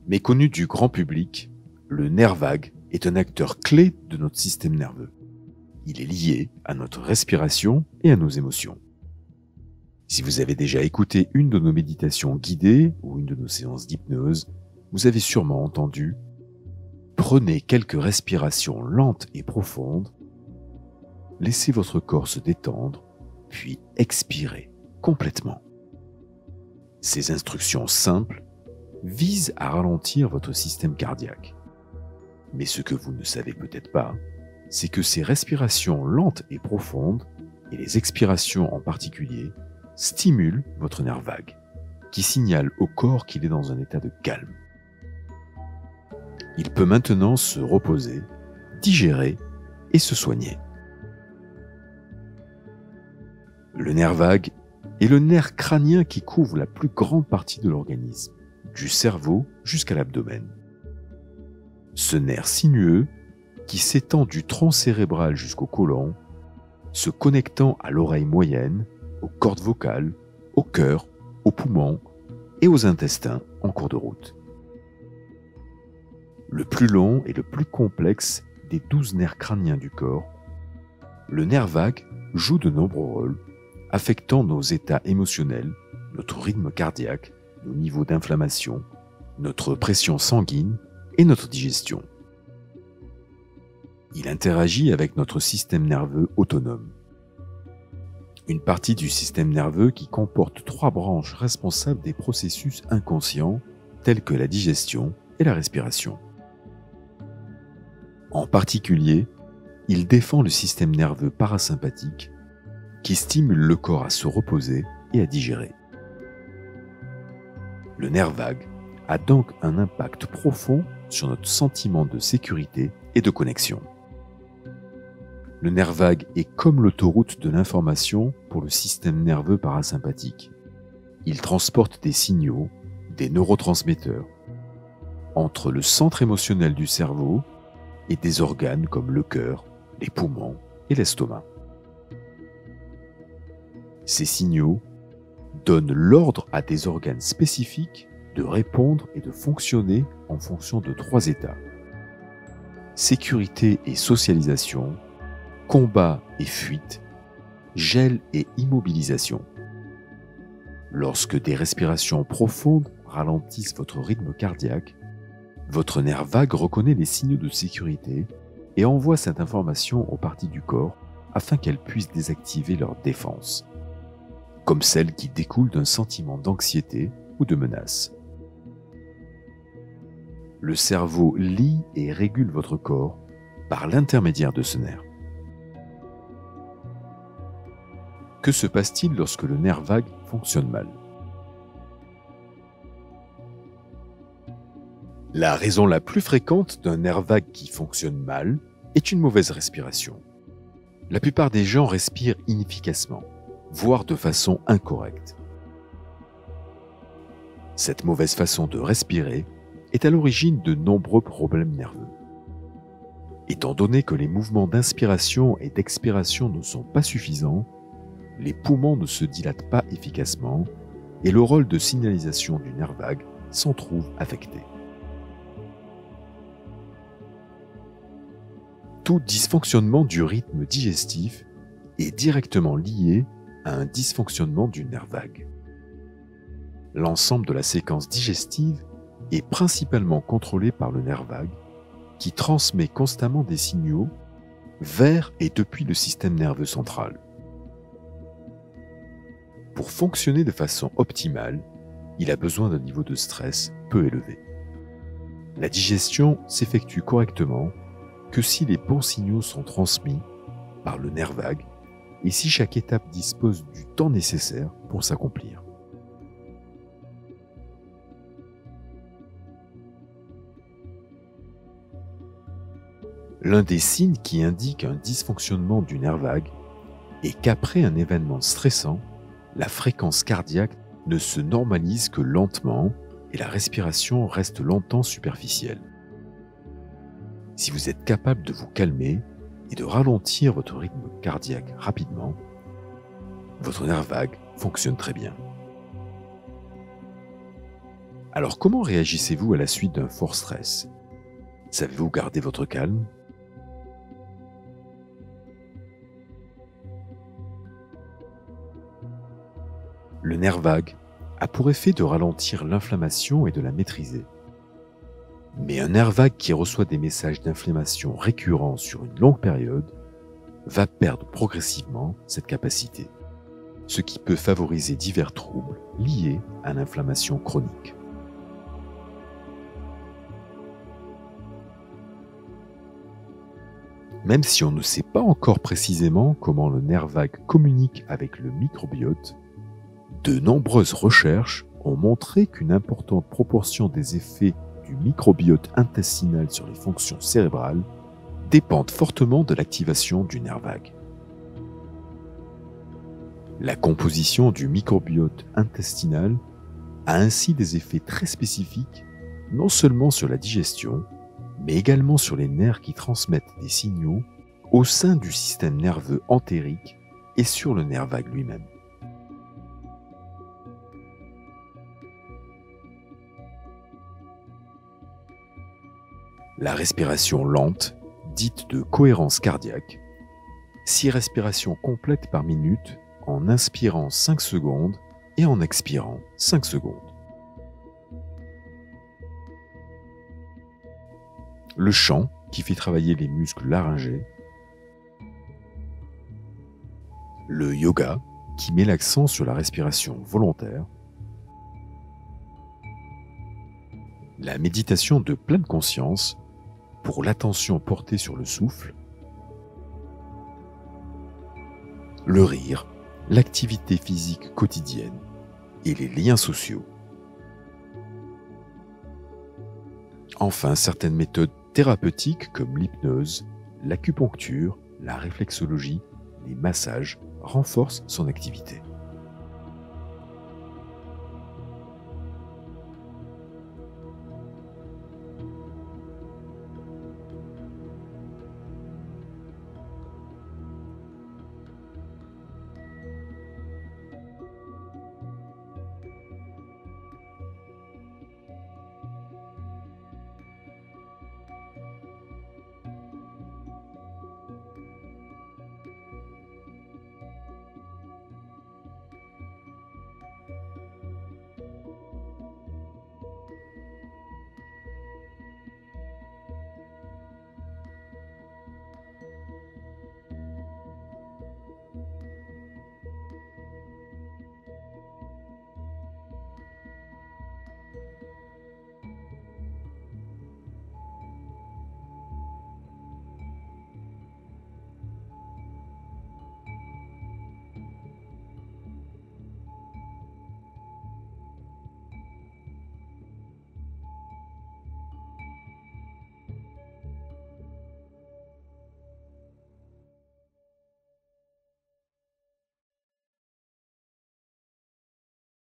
Méconnu du grand public, le nerf vague est un acteur clé de notre système nerveux. Il est lié à notre respiration et à nos émotions. Si vous avez déjà écouté une de nos méditations guidées ou une de nos séances d'hypnose, vous avez sûrement entendu « Prenez quelques respirations lentes et profondes, laissez votre corps se détendre, puis expirez complètement ». Ces instructions simples visent à ralentir votre système cardiaque. Mais ce que vous ne savez peut-être pas, c'est que ces respirations lentes et profondes, et les expirations en particulier, stimulent votre nerf vague, qui signale au corps qu'il est dans un état de calme. Il peut maintenant se reposer, digérer et se soigner. Le nerf vague est le nerf crânien qui couvre la plus grande partie de l'organisme, du cerveau jusqu'à l'abdomen. Ce nerf sinueux, qui s'étend du tronc cérébral jusqu'au côlon, se connectant à l'oreille moyenne, aux cordes vocales, au cœur, aux poumons et aux intestins en cours de route. Le plus long et le plus complexe des 12 nerfs crâniens du corps, le nerf vague joue de nombreux rôles, affectant nos états émotionnels, notre rythme cardiaque, nos niveaux d'inflammation, notre pression sanguine et notre digestion. Il interagit avec notre système nerveux autonome. Une partie du système nerveux qui comporte 3 branches responsables des processus inconscients tels que la digestion et la respiration. En particulier, il défend le système nerveux parasympathique qui stimule le corps à se reposer et à digérer. Le nerf vague a donc un impact profond sur notre sentiment de sécurité et de connexion. Le nerf vague est comme l'autoroute de l'information pour le système nerveux parasympathique. Il transporte des signaux, des neurotransmetteurs, entre le centre émotionnel du cerveau et des organes comme le cœur, les poumons et l'estomac. Ces signaux donnent l'ordre à des organes spécifiques de répondre et de fonctionner en fonction de 3 états: sécurité et socialisation, combat et fuite, gel et immobilisation. Lorsque des respirations profondes ralentissent votre rythme cardiaque, votre nerf vague reconnaît les signaux de sécurité et envoie cette information aux parties du corps afin qu'elles puissent désactiver leur défense, comme celle qui découle d'un sentiment d'anxiété ou de menace. Le cerveau lie et régule votre corps par l'intermédiaire de ce nerf. Que se passe-t-il lorsque le nerf vague fonctionne mal? La raison la plus fréquente d'un nerf vague qui fonctionne mal est une mauvaise respiration. La plupart des gens respirent inefficacement, voire de façon incorrecte. Cette mauvaise façon de respirer est à l'origine de nombreux problèmes nerveux. Étant donné que les mouvements d'inspiration et d'expiration ne sont pas suffisants, les poumons ne se dilatent pas efficacement et le rôle de signalisation du nerf vague s'en trouve affecté. Tout dysfonctionnement du rythme digestif est directement lié à un dysfonctionnement du nerf vague. L'ensemble de la séquence digestive est principalement contrôlé par le nerf vague qui transmet constamment des signaux vers et depuis le système nerveux central. Pour fonctionner de façon optimale, il a besoin d'un niveau de stress peu élevé. La digestion s'effectue correctement que si les bons signaux sont transmis par le nerf vague et si chaque étape dispose du temps nécessaire pour s'accomplir. L'un des signes qui indique un dysfonctionnement du nerf vague est qu'après un événement stressant, la fréquence cardiaque ne se normalise que lentement et la respiration reste longtemps superficielle. Si vous êtes capable de vous calmer et de ralentir votre rythme cardiaque rapidement, votre nerf vague fonctionne très bien. Alors comment réagissez-vous à la suite d'un fort stress? Savez-vous garder votre calme? Le nerf vague a pour effet de ralentir l'inflammation et de la maîtriser. Mais un nerf vague qui reçoit des messages d'inflammation récurrents sur une longue période va perdre progressivement cette capacité, ce qui peut favoriser divers troubles liés à l'inflammation chronique. Même si on ne sait pas encore précisément comment le nerf vague communique avec le microbiote, de nombreuses recherches ont montré qu'une importante proportion des effets du microbiote intestinal sur les fonctions cérébrales dépendent fortement de l'activation du nerf vague. La composition du microbiote intestinal a ainsi des effets très spécifiques, non seulement sur la digestion, mais également sur les nerfs qui transmettent des signaux au sein du système nerveux entérique et sur le nerf vague lui-même. La respiration lente, dite de cohérence cardiaque, 6 respirations complètes par minute en inspirant 5 secondes et en expirant 5 secondes. Le chant qui fait travailler les muscles laryngés. Le yoga qui met l'accent sur la respiration volontaire. La méditation de pleine conscience pour l'attention portée sur le souffle. Le rire, l'activité physique quotidienne et les liens sociaux. Enfin, certaines méthodes thérapeutiques comme l'hypnose, l'acupuncture, la réflexologie, les massages renforcent son activité.